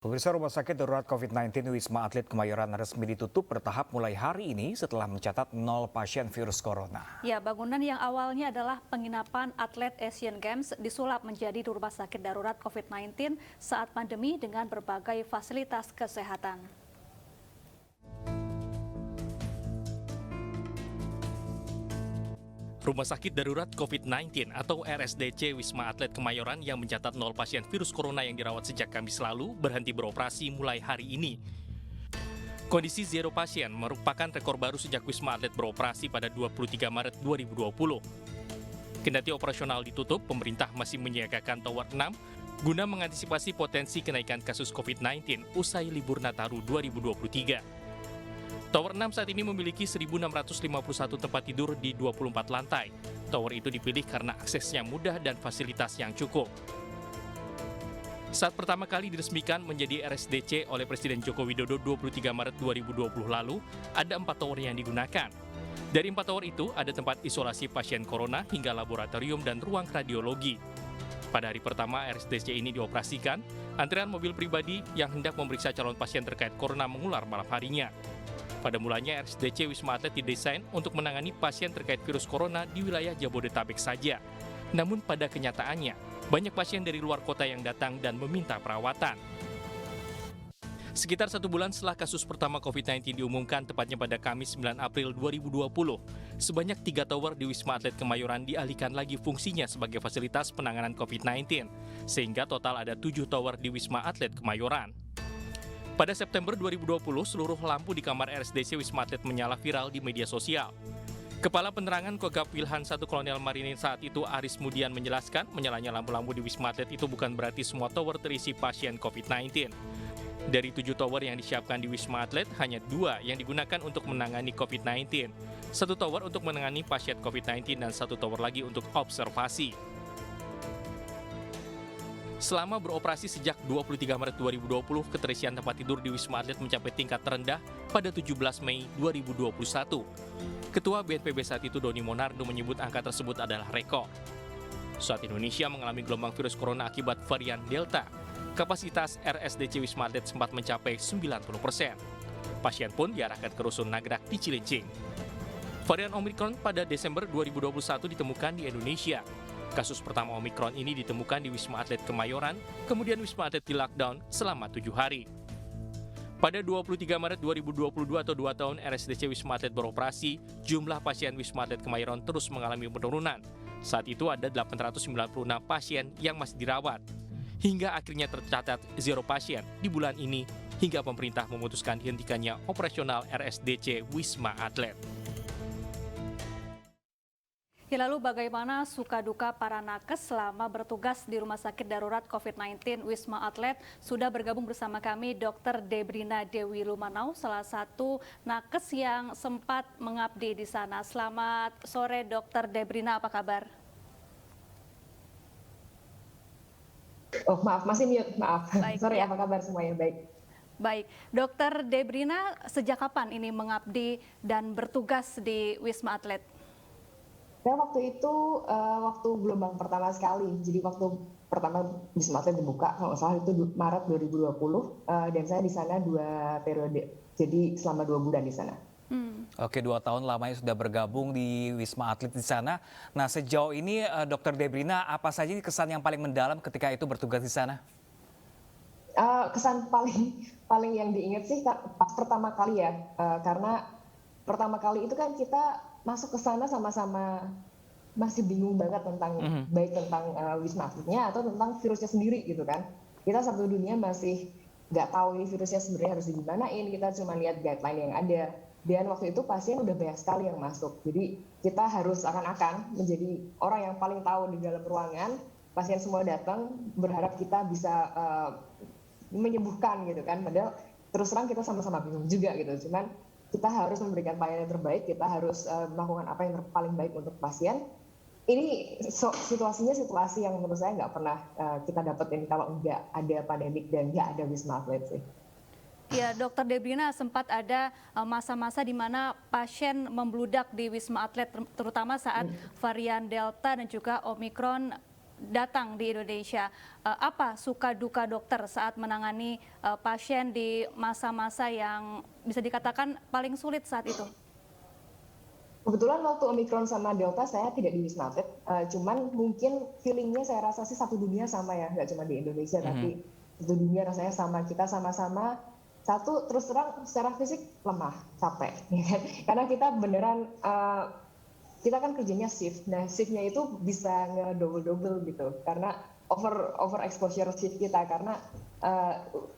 Pemirsa, Rumah Sakit Darurat COVID-19 Wisma Atlet Kemayoran resmi ditutup bertahap mulai hari ini setelah mencatat 0 pasien virus corona. Ya, bangunan yang awalnya adalah penginapan atlet Asian Games disulap menjadi rumah sakit darurat COVID-19 saat pandemi dengan berbagai fasilitas kesehatan. Rumah Sakit Darurat COVID-19 atau RSDC Wisma Atlet Kemayoran yang mencatat 0 pasien virus corona yang dirawat sejak Kamis lalu berhenti beroperasi mulai hari ini. Kondisi zero pasien merupakan rekor baru sejak Wisma Atlet beroperasi pada 23 Maret 2020. Kendati operasional ditutup, pemerintah masih menyiagakan Tower 6 guna mengantisipasi potensi kenaikan kasus COVID-19 usai libur Nataru 2023. Tower 6 saat ini memiliki 1.651 tempat tidur di 24 lantai. Tower itu dipilih karena aksesnya mudah dan fasilitas yang cukup. Saat pertama kali diresmikan menjadi RSDC oleh Presiden Joko Widodo 23 Maret 2020 lalu, ada 4 tower yang digunakan. Dari 4 tower itu, ada tempat isolasi pasien corona hingga laboratorium dan ruang radiologi. Pada hari pertama RSDC ini dioperasikan, antrean mobil pribadi yang hendak memeriksa calon pasien terkait corona mengular malam harinya. Pada mulanya RSDC Wisma Atlet didesain untuk menangani pasien terkait virus corona di wilayah Jabodetabek saja. Namun pada kenyataannya, banyak pasien dari luar kota yang datang dan meminta perawatan. Sekitar 1 bulan setelah kasus pertama COVID-19 diumumkan tepatnya pada Kamis 9 April 2020, sebanyak 3 tower di Wisma Atlet Kemayoran dialihkan lagi fungsinya sebagai fasilitas penanganan COVID-19, sehingga total ada 7 tower di Wisma Atlet Kemayoran. Pada September 2020, seluruh lampu di kamar RSDC Wisma Atlet menyala viral di media sosial. Kepala Penerangan Kogab Wilhan 1 Kolonel Marinir saat itu Aris Mudian menjelaskan, menyalanya lampu-lampu di Wisma Atlet itu bukan berarti semua tower terisi pasien COVID-19. Dari 7 tower yang disiapkan di Wisma Atlet, hanya 2 yang digunakan untuk menangani COVID-19. 1 tower untuk menangani pasien COVID-19 dan 1 tower lagi untuk observasi. Selama beroperasi sejak 23 Maret 2020, keterisian tempat tidur di Wisma Atlet mencapai tingkat terendah pada 17 Mei 2021. Ketua BNPB saat itu Doni Monardo menyebut angka tersebut adalah rekor. Saat Indonesia mengalami gelombang virus corona akibat varian Delta, kapasitas RSDC Wisma Atlet sempat mencapai 90%. Pasien pun diarahkan ke Rusun Nagrak di Cilincing. Varian Omicron pada Desember 2021 ditemukan di Indonesia. Kasus pertama Omicron ini ditemukan di Wisma Atlet Kemayoran, kemudian Wisma Atlet di-lockdown selama 7 hari. Pada 23 Maret 2022 atau 2 tahun RSDC Wisma Atlet beroperasi, jumlah pasien Wisma Atlet Kemayoran terus mengalami penurunan. Saat itu ada 896 pasien yang masih dirawat. Hingga akhirnya tercatat 0 pasien di bulan ini, hingga pemerintah memutuskan dihentikannya operasional RSDC Wisma Atlet. Ya, lalu bagaimana suka duka para nakes selama bertugas di Rumah Sakit Darurat COVID-19 Wisma Atlet? Sudah bergabung bersama kami Dr. Debrina Dewi Lumanau, salah satu nakes yang sempat mengabdi di sana. Selamat sore Dr. Debrina, apa kabar? Oh maaf, masih mute, maaf. Baik, Sorry, ya. apa kabar semuanya? Baik. Baik, Dr. Debrina, sejak kapan ini mengabdi dan bertugas di Wisma Atlet? Dan waktu itu waktu gelombang pertama sekali, jadi waktu pertama Wisma Atlet dibuka, kalau nggak salah itu Maret 2020, dan saya di sana 2 periode, jadi selama 2 bulan di sana. Oke, 2 tahun lamanya sudah bergabung di Wisma Atlet di sana. Nah, sejauh ini Dr. Debrina, apa saja kesan yang paling mendalam ketika itu bertugas di sana? Kesan paling yang diingat sih pas pertama kali ya, karena pertama kali itu kan kita masuk ke sana sama-sama masih bingung banget tentang baik tentang Wisma Atletnya atau tentang virusnya sendiri gitu kan. Kita satu dunia masih nggak tahu ini virusnya sebenarnya harus digimanain, kita cuma lihat guideline yang ada. Dan waktu itu pasien udah banyak sekali yang masuk, jadi kita harus akan menjadi orang yang paling tahu di dalam ruangan. Pasien semua datang berharap kita bisa menyembuhkan gitu kan, padahal terus terang kita sama-sama bingung juga gitu. Cuman kita harus memberikan pelayanan yang terbaik, kita harus melakukan apa yang paling baik untuk pasien. Ini situasinya situasi yang menurut saya nggak pernah kita dapetin kalau nggak ada pandemik dan nggak ada Wisma Atlet sih. Ya, Dr. Debrina, sempat ada masa-masa di mana pasien membludak di Wisma Atlet, terutama saat varian Delta dan juga Omicron datang di Indonesia. Apa suka duka dokter saat menangani pasien di masa-masa yang bisa dikatakan paling sulit saat itu? Kebetulan waktu Omikron sama Delta saya tidak di Wisma Atlet, cuman mungkin feelingnya saya rasa sih satu dunia sama ya, nggak cuma di Indonesia, tapi satu dunia rasanya sama. Kita sama-sama, satu terus terang secara fisik lemah, capek, ya kan? Karena kita beneran, kita kan kerjanya shift, nah shiftnya itu bisa nge-double gitu, karena over exposure shift kita, karena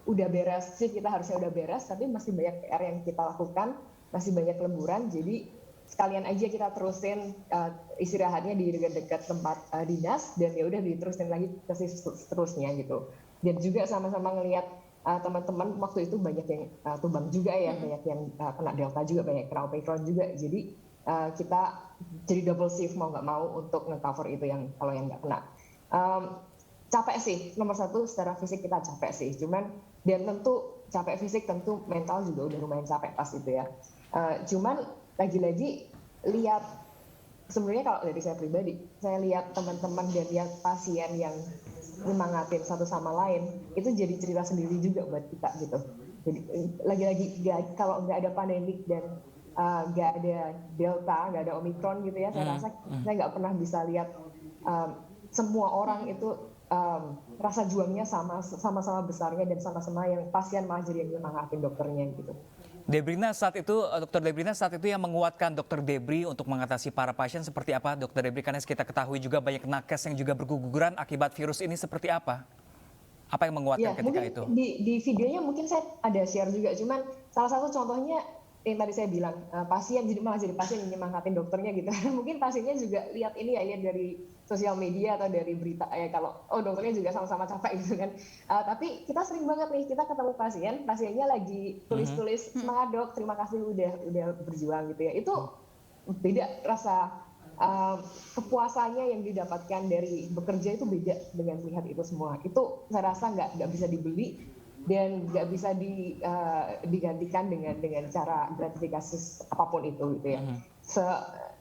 udah beres shift kita harusnya udah beres, tapi masih banyak PR yang kita lakukan, masih banyak lemburan, jadi sekalian aja kita terusin istirahatnya di dekat-dekat tempat dinas, dan ya udah diterusin lagi ke seterusnya gitu. Dan juga sama-sama ngelihat teman-teman waktu itu banyak yang tumbang juga ya, banyak yang kena Delta juga, banyak kena Omicron juga. Jadi kita jadi double shift mau nggak mau untuk nge-cover itu yang kalau yang nggak kena. Capek sih, nomor satu secara fisik kita capek sih. Cuman dan tentu capek fisik, tentu mental juga udah lumayan capek pas itu ya. Cuman lagi-lagi lihat, sebenarnya kalau dari saya pribadi, saya lihat teman-teman dan lihat pasien yang nyemangatin satu sama lain, itu jadi cerita sendiri juga buat kita gitu. Jadi lagi-lagi kalau nggak ada pandemik dan nggak ada Delta, nggak ada Omicron gitu ya, saya rasa saya nggak pernah bisa lihat semua orang itu rasa juangnya sama-sama besarnya, dan sama-sama yang pasien malah jadi yang nyemangatin dokternya gitu. Debrina saat itu, Dokter Debrina saat itu yang menguatkan Dokter Debri untuk mengatasi para pasien seperti apa, Dokter Debri? Karena kita ketahui juga banyak nakes yang juga berguguran akibat virus ini, seperti apa? Apa yang menguatkan ketika itu? Di videonya mungkin saya ada share juga, cuman salah satu contohnya yang tadi saya bilang, pasien malah jadi pasien yang nyemangatin dokternya gitu. Pasiennya juga lihat ini ya, lihat dari sosial media atau dari berita ya, kalau dokternya juga sama-sama capek gitu kan. Tapi kita sering banget nih, kita ketemu pasiennya lagi tulis-tulis, semangat dok, terima kasih udah berjuang gitu ya. Itu beda rasa kepuasannya yang didapatkan dari bekerja, itu beda dengan melihat itu semua. Itu saya rasa nggak bisa dibeli dan nggak bisa digantikan dengan cara gratifikasi apapun itu gitu ya.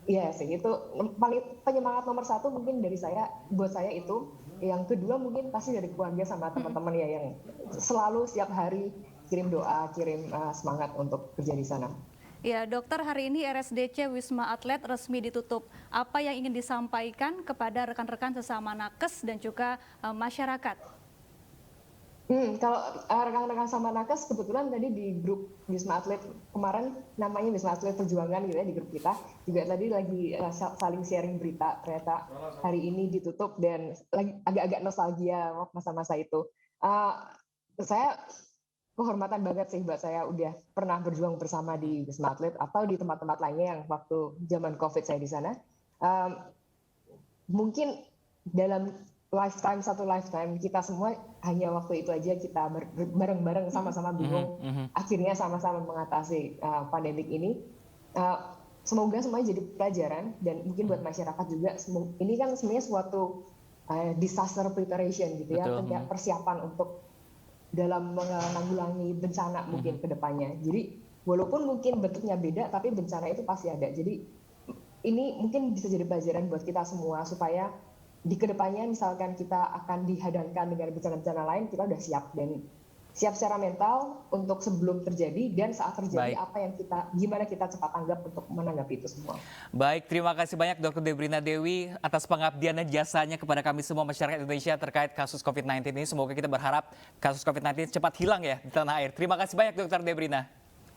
Ya sih, itu paling penyemangat nomor satu mungkin dari saya, buat saya itu. Yang kedua mungkin pasti dari keluarga sama teman-teman ya, yang selalu setiap hari kirim doa, kirim semangat untuk kerja di sana. Ya, dokter, hari ini RSDC Wisma Atlet resmi ditutup. Apa yang ingin disampaikan kepada rekan-rekan sesama nakes dan juga masyarakat? Kalau rekan-rekan sama nakes, kebetulan tadi di grup Wisma Atlet kemarin, namanya Wisma Atlet Perjuangan gitu ya, di grup kita juga tadi lagi saling sharing berita, ternyata hari ini ditutup, dan lagi agak-agak nostalgia masa-masa itu. Saya kehormatan banget sih buat saya udah pernah berjuang bersama di Wisma Atlet atau di tempat-tempat lainnya yang waktu zaman COVID saya di sana. Mungkin dalam satu lifetime kita semua hanya waktu itu aja kita bareng-bareng sama-sama bingung, akhirnya sama-sama mengatasi pandemik ini. Semoga semuanya jadi pelajaran, dan mungkin buat masyarakat juga, ini kan sebenarnya suatu disaster preparation gitu ya, persiapan untuk dalam menanggulangi bencana mungkin ke depannya. Jadi walaupun mungkin bentuknya beda, tapi bencana itu pasti ada. Jadi ini mungkin bisa jadi pelajaran buat kita semua, supaya di kedepannya misalkan kita akan dihadapkan dengan bencana-bencana lain, kita udah siap, dan siap secara mental untuk sebelum terjadi dan saat terjadi. Baik. Gimana kita cepat tanggap untuk menanggapi itu semua. Baik, terima kasih banyak Dr. Debrina Dewi atas pengabdian dan jasanya kepada kami semua masyarakat Indonesia terkait kasus COVID-19 ini. Semoga kita berharap kasus COVID-19 cepat hilang ya di tanah air. Terima kasih banyak Dr. Debrina.